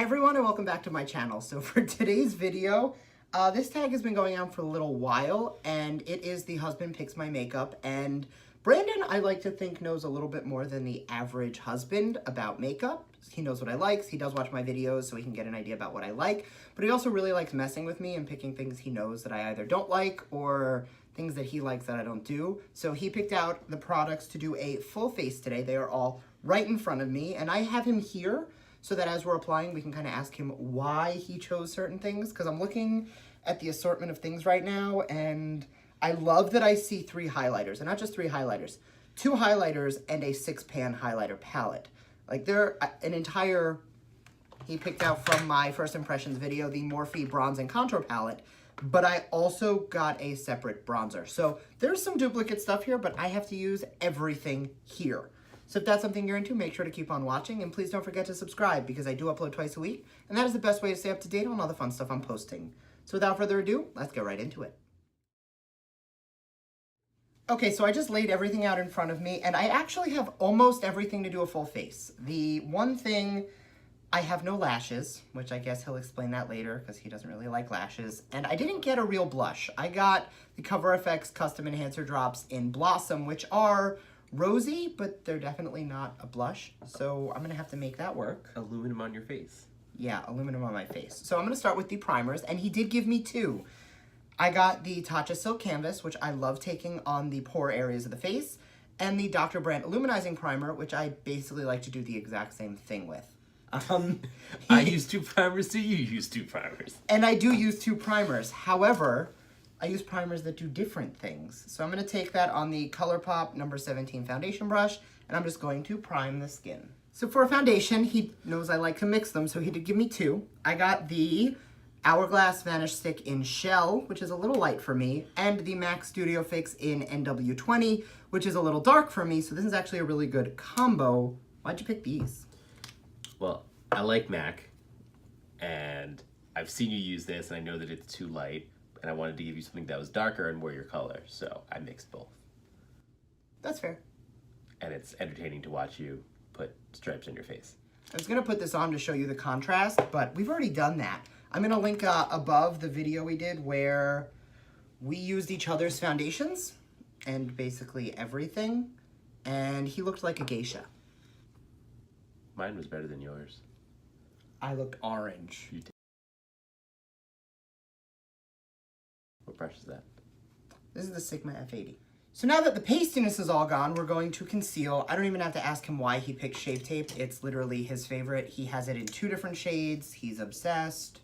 Hi everyone and welcome back to my channel. So for today's video, this tag has been going on for a little while and it is the husband picks my makeup, and Brandon, I like to think, knows a little bit more than the average husband about makeup. He knows what I like, he does watch my videos so he can get an idea about what I like, but he also really likes messing with me and picking things he knows that I either don't like or things that he likes that I don't do. So he picked out the products to do a full face today. They are all right in front of me and I have him here so that as we're applying, we can kind of ask him why he chose certain things, because I'm looking at the assortment of things right now, and I love that I see 3 highlighters, and not just 3 highlighters, 2 highlighters and a 6-pan highlighter palette. Like they're an entire, he picked out from my first impressions video, the Moprhe Bronze and Contour Palette, but I also got a separate bronzer. So there's some duplicate stuff here, but I have to use everything here. So if that's something you're into, make sure to keep on watching, and please don't forget to subscribe because I do upload twice a week, and that is the best way to stay up to date on all the fun stuff I'm posting. So without further ado, let's get right into it. Okay, so I just laid everything out in front of me, and I actually have almost everything to do a full face. The one thing, I have no lashes, which I guess he'll explain that later because he doesn't really like lashes, and I didn't get a real blush. I got the Cover FX Custom Enhancer Drops in Blossom, which are rosy, but they're definitely not a blush, so I'm gonna have to make that work. Aluminum on your face. Yeah, aluminum on my face. So I'm gonna start with the primers, and he did give me 2. I got the Tatcha Silk Canvas, which I love taking on the pore areas of the face, and the Dr. Brandt Illuminizing Primer, which I basically like to do the exact same thing with. I use 2 primers, so you use 2 primers. And I do use 2 primers. However, I use primers that do different things. So I'm going to take that on the ColourPop number 17 foundation brush, and I'm just going to prime the skin. So for a foundation, he knows I like to mix them, so he did give me 2. I got the Hourglass Vanish Stick in Shell, which is a little light for me, and the MAC Studio Fix in NW20, which is a little dark for me, so this is actually a really good combo. Why'd you pick these? Well, I like MAC, and I've seen you use this, and I know that it's too light, and I wanted to give you something that was darker and more your color, so I mixed both. That's fair. And it's entertaining to watch you put stripes on your face. I was going to put this on to show you the contrast, but we've already done that. I'm going to link above the video we did where we used each other's foundations and basically everything, and he looked like a geisha. Mine was better than yours. I looked orange. You did. What brush is that? This is the Sigma F80. So now that the pastiness is all gone, we're going to conceal. I don't even have to ask him why he picked Shape Tape. It's literally his favorite. He has it in 2 different shades. He's obsessed.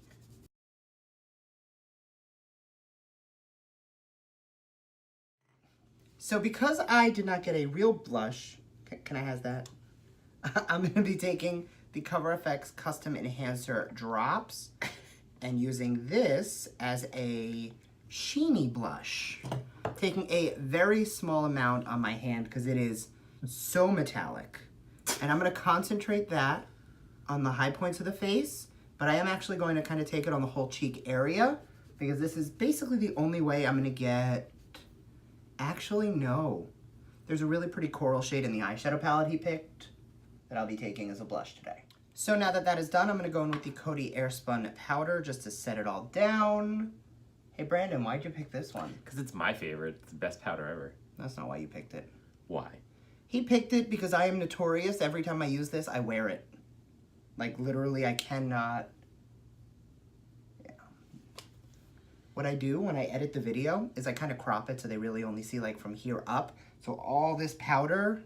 So because I did not get a real blush, can I have that? I'm going to be taking the Cover FX Custom Enhancer Drops and using this as a sheeny blush. Taking a very small amount on my hand because it is so metallic. And I'm going to concentrate that on the high points of the face, but I am actually going to kind of take it on the whole cheek area because this is basically the only way I'm going to get... Actually, no. There's a really pretty coral shade in the eyeshadow palette he picked that I'll be taking as a blush today. So now that that is done, I'm going to go in with the Cody Airspun powder just to set it all down. Hey Brandon, why'd you pick this one? Because it's my favorite. It's the best powder ever. That's not why you picked it. Why? He picked it because I am notorious. Every time I use this, I wear it. Like literally, I cannot... Yeah. What I do when I edit the video is I kind of crop it so they really only see like from here up. So all this powder...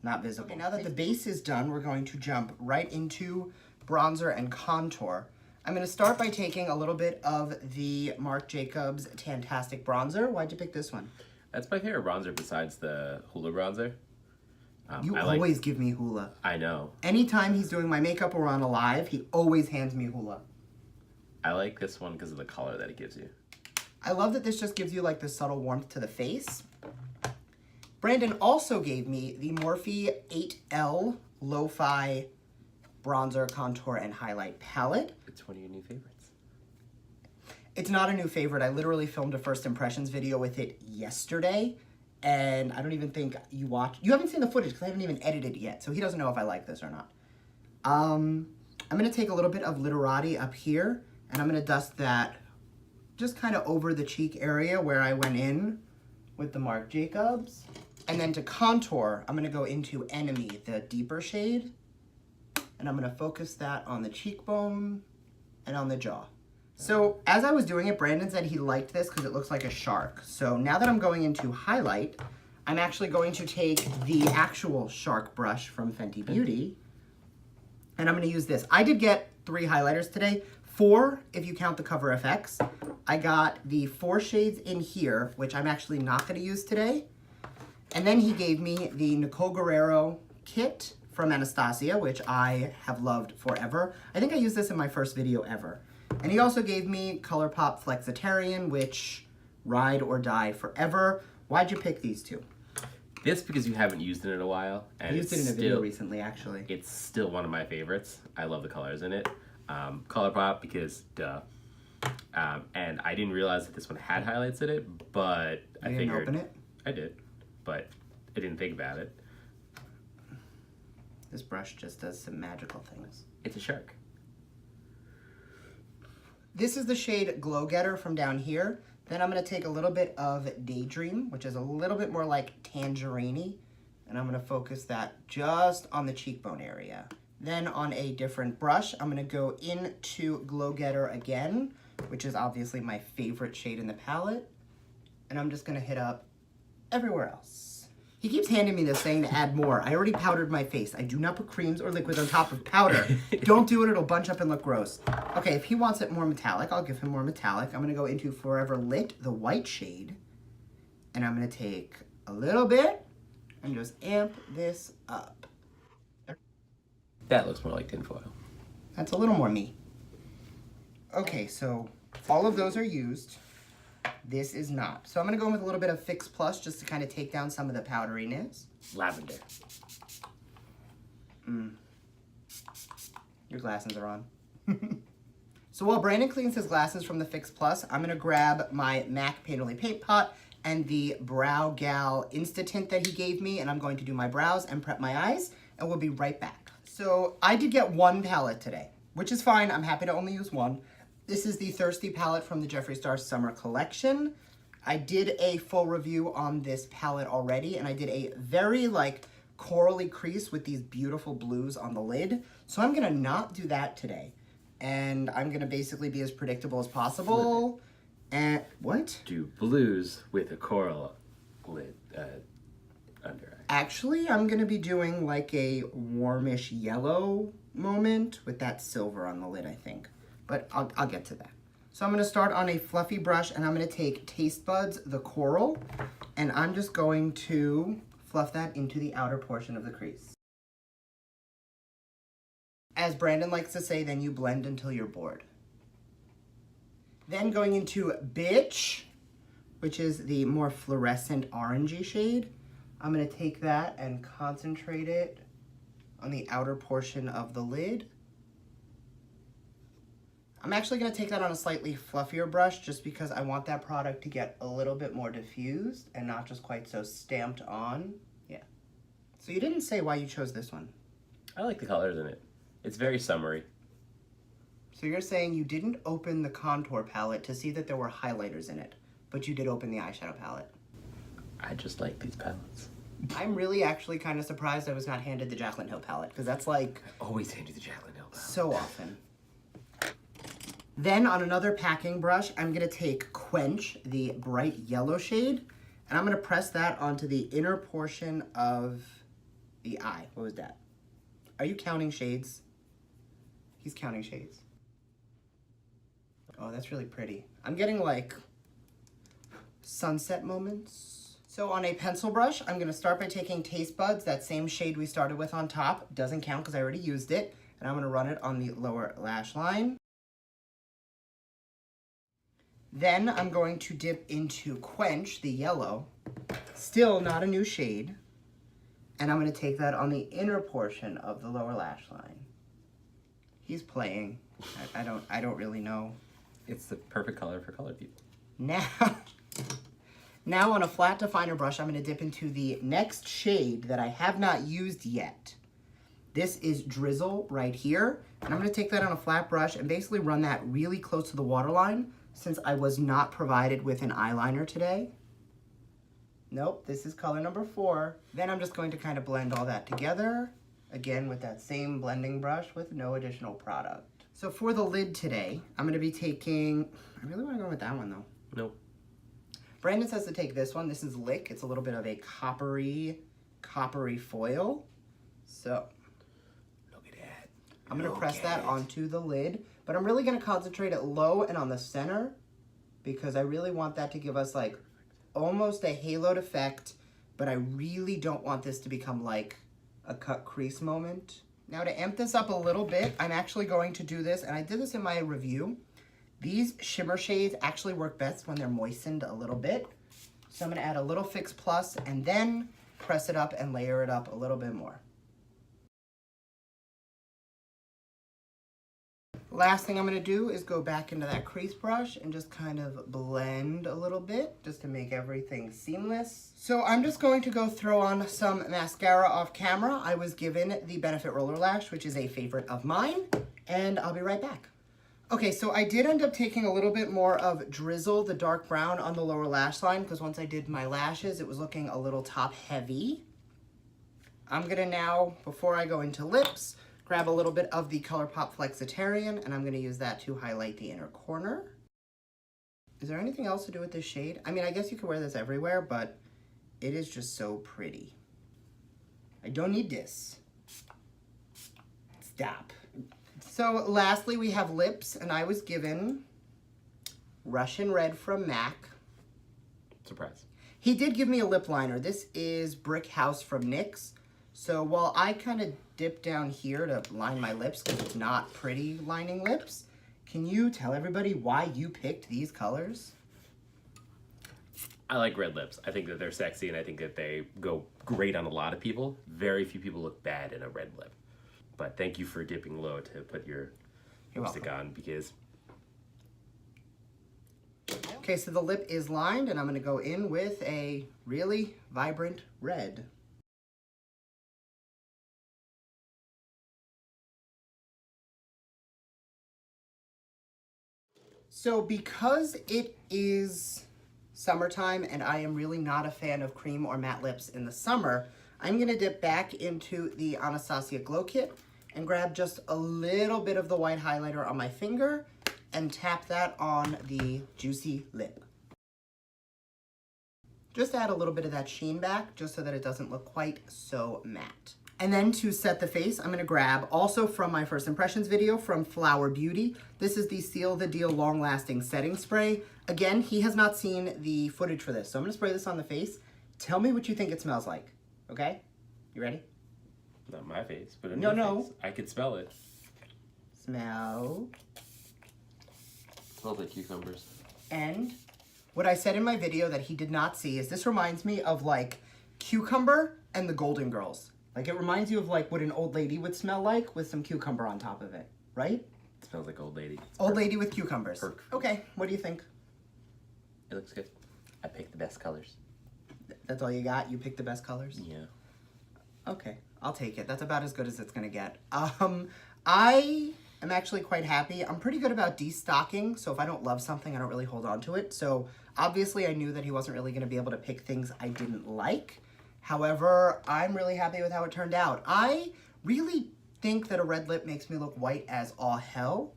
not visible. Okay, now that the base is done, we're going to jump right into bronzer and contour. I'm going to start by taking a little bit of the Marc Jacobs Tan-Tastic bronzer. Why'd you pick this one? That's my favorite bronzer besides the Hoola bronzer. You always give me Hoola. I know. Anytime he's doing my makeup or on a live, he always hands me Hoola. I like this one because of the color that it gives you. I love that this just gives you like this subtle warmth to the face. Brandon also gave me the Moprhe 8L Lo-Fi Bronzer, Contour, and Highlight Palette. It's one of your new favorites. It's not a new favorite. I literally filmed a first impressions video with it yesterday, and I don't even think you haven't seen the footage because I haven't even edited it yet, so he doesn't know if I like this or not. I'm going to take a little bit of Literati up here, and I'm going to dust that just kind of over the cheek area where I went in with the Marc Jacobs. And then to contour, I'm going to go into Enemy, the deeper shade, and I'm going to focus that on the cheekbone and on the jaw. So as I was doing it, Brandon said he liked this because it looks like a shark. So now that I'm going into highlight, I'm actually going to take the actual shark brush from Fenty Beauty, and I'm going to use this. I did get 3 highlighters today, 4 if you count the Cover FX. I got the 4 shades in here, which I'm actually not going to use today. And then he gave me the Nicole Guerrero kit from Anastasia, which I have loved forever. I think I used this in my first video ever. And he also gave me ColourPop Flexitarian, which ride or die forever. Why'd you pick these 2? This because you haven't used it in a while. And I used it in a video recently, actually. It's still one of my favorites. I love the colors in it. ColourPop because duh. And I didn't realize that this one had highlights in it, but I figured... You didn't open it? I did, but I didn't think about it. This brush just does some magical things. It's a shark. This is the shade Glow Getter from down here. Then I'm going to take a little bit of Daydream, which is a little bit more like tangerine-y, and I'm going to focus that just on the cheekbone area. Then on a different brush, I'm going to go into Glow Getter again, which is obviously my favorite shade in the palette, and I'm just going to hit up everywhere else. He keeps handing me this saying to add more. I already powdered my face. I do not put creams or liquids on top of powder. Don't do it, it'll bunch up and look gross. Okay, if he wants it more metallic, I'll give him more metallic. I'm gonna go into Forever Lit, the white shade, and I'm gonna take a little bit and just amp this up. That looks more like tinfoil. That's a little more me. Okay, so all of those are used. This is not. So I'm going to go in with a little bit of Fix Plus just to kind of take down some of the powderiness. Lavender. Your glasses are on. So while Brandon cleans his glasses from the Fix Plus, I'm going to grab my MAC Painterly Paint Pot and the Brow Gal Insta-Tint that he gave me, and I'm going to do my brows and prep my eyes, and we'll be right back. So I did get 1 palette today, which is fine. I'm happy to only use 1. This is the Thirsty palette from the Jeffree Star Summer Collection. I did a full review on this palette already, and I did a very corally crease with these beautiful blues on the lid. So I'm gonna not do that today. And I'm gonna basically be as predictable as possible. And what? Do blues with a coral lid under eye. Actually, I'm gonna be doing like a warmish yellow moment with that silver on the lid, I think. But I'll get to that. So I'm going to start on a fluffy brush, and I'm going to take Taste Buds, the coral, and I'm just going to fluff that into the outer portion of the crease. As Brandon likes to say, then you blend until you're bored. Then going into Bitch, which is the more fluorescent orangey shade, I'm going to take that and concentrate it on the outer portion of the lid. I'm actually going to take that on a slightly fluffier brush just because I want that product to get a little bit more diffused and not just quite so stamped on. Yeah. So you didn't say why you chose this one. I like the colors in it. It's very summery. So you're saying you didn't open the contour palette to see that there were highlighters in it, but you did open the eyeshadow palette. I just like these palettes. I'm really actually kind of surprised I was not handed the Jaclyn Hill palette, because that's like... I always hand you the Jaclyn Hill palette. So often. Then on another packing brush, I'm going to take Quench, the bright yellow shade, and I'm going to press that onto the inner portion of the eye. What was that? Are you counting shades? He's counting shades. Oh, that's really pretty. I'm getting like sunset moments. So on a pencil brush, I'm going to start by taking Taste Buds, that same shade we started with on top. Doesn't count because I already used it. And I'm going to run it on the lower lash line. Then I'm going to dip into Quench, the yellow. Still not a new shade. And I'm going to take that on the inner portion of the lower lash line. He's playing. I don't really know. It's the perfect color for color people. Now on a flat definer brush, I'm going to dip into the next shade that I have not used yet. This is Drizzle right here. And I'm gonna take that on a flat brush and basically run that really close to the waterline since I was not provided with an eyeliner today. Nope, this is color number 4. Then I'm just going to kind of blend all that together, again with that same blending brush with no additional product. So for the lid today, I'm gonna be taking, I really wanna go with that one though. Nope. Brandon says to take this one. This is Lick. It's a little bit of a coppery foil. So Look at that. I'm gonna press that onto the lid, but I'm really gonna concentrate it low and on the center because I really want that to give us like almost a haloed effect, but I really don't want this to become like a cut crease moment. Now to amp this up a little bit, I'm actually going to do this, and I did this in my review. These shimmer shades actually work best when they're moistened a little bit. So I'm gonna add a little Fix Plus and then press it up and layer it up a little bit more. Last thing I'm gonna do is go back into that crease brush and just kind of blend a little bit just to make everything seamless. So I'm just going to go throw on some mascara off camera. I was given the Benefit Roller Lash, which is a favorite of mine, and I'll be right back. Okay, so I did end up taking a little bit more of Drizzle, the dark brown, on the lower lash line because once I did my lashes, it was looking a little top heavy. I'm gonna now, before I go into lips, grab a little bit of the ColourPop Flexitarian, and I'm gonna use that to highlight the inner corner. Is there anything else to do with this shade? I mean, I guess you could wear this everywhere, but it is just so pretty. I don't need this. Stop. So lastly, we have lips, and I was given Russian Red from MAC. Surprise. He did give me a lip liner. This is Brick House from NYX. So while I kind of dip down here to line my lips because it's not pretty lining lips, can you tell everybody why you picked these colors? I like red lips. I think that they're sexy, and I think that they go great on a lot of people. Very few people look bad in a red lip. But thank you for dipping low to put your lipstick on because... Okay, so the lip is lined, and I'm gonna go in with a really vibrant red. So because it is summertime and I am really not a fan of cream or matte lips in the summer, I'm gonna dip back into the Anastasia Glow Kit and grab just a little bit of the white highlighter on my finger and tap that on the juicy lip. Just add a little bit of that sheen back just so that it doesn't look quite so matte. And then to set the face, I'm gonna grab, also from my first impressions video from Flower Beauty, this is the Seal the Deal Long Lasting Setting Spray. Again, he has not seen the footage for this, so I'm gonna spray this on the face. Tell me what you think it smells like, okay? You ready? Not my face, but in No, your no. face. I could smell it. Smell. Smells like cucumbers. And what I said in my video that he did not see is this reminds me of like Cucumber and the Golden Girls. Like it reminds you of like what an old lady would smell like with some cucumber on top of it, right? It smells like old lady. It's Old perfect. lady with cucumbers. Perfect. Okay, what do you think? It looks good. I picked the best colors. That's all you got? You picked the best colors? Yeah. Okay, I'll take it. That's about as good as it's gonna get. I am actually quite happy. I'm pretty good about destocking, so if I don't love something, I don't really hold on to it. So obviously I knew that he wasn't really gonna be able to pick things I didn't like. However, I'm really happy with how it turned out. I really think that a red lip makes me look white as all hell,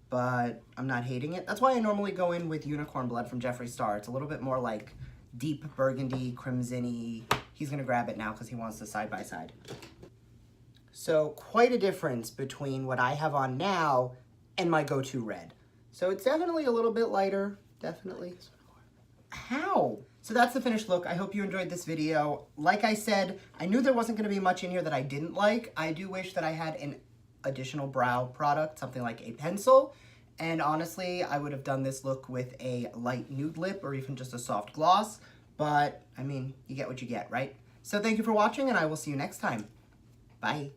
but I'm not hating it. That's why I normally go in with Unicorn Blood from Jeffree Star. It's a little bit more like deep burgundy, crimson-y. He's gonna grab it now because he wants the side-by-side. So quite a difference between what I have on now and my go-to red. So it's definitely a little bit lighter, definitely. How? So that's the finished look. I hope you enjoyed this video. Like I said, I knew there wasn't gonna be much in here that I didn't like. I do wish that I had an additional brow product, something like a pencil. And honestly, I would have done this look with a light nude lip or even just a soft gloss. But, I mean, you get what you get, right? So thank you for watching, and I will see you next time. Bye.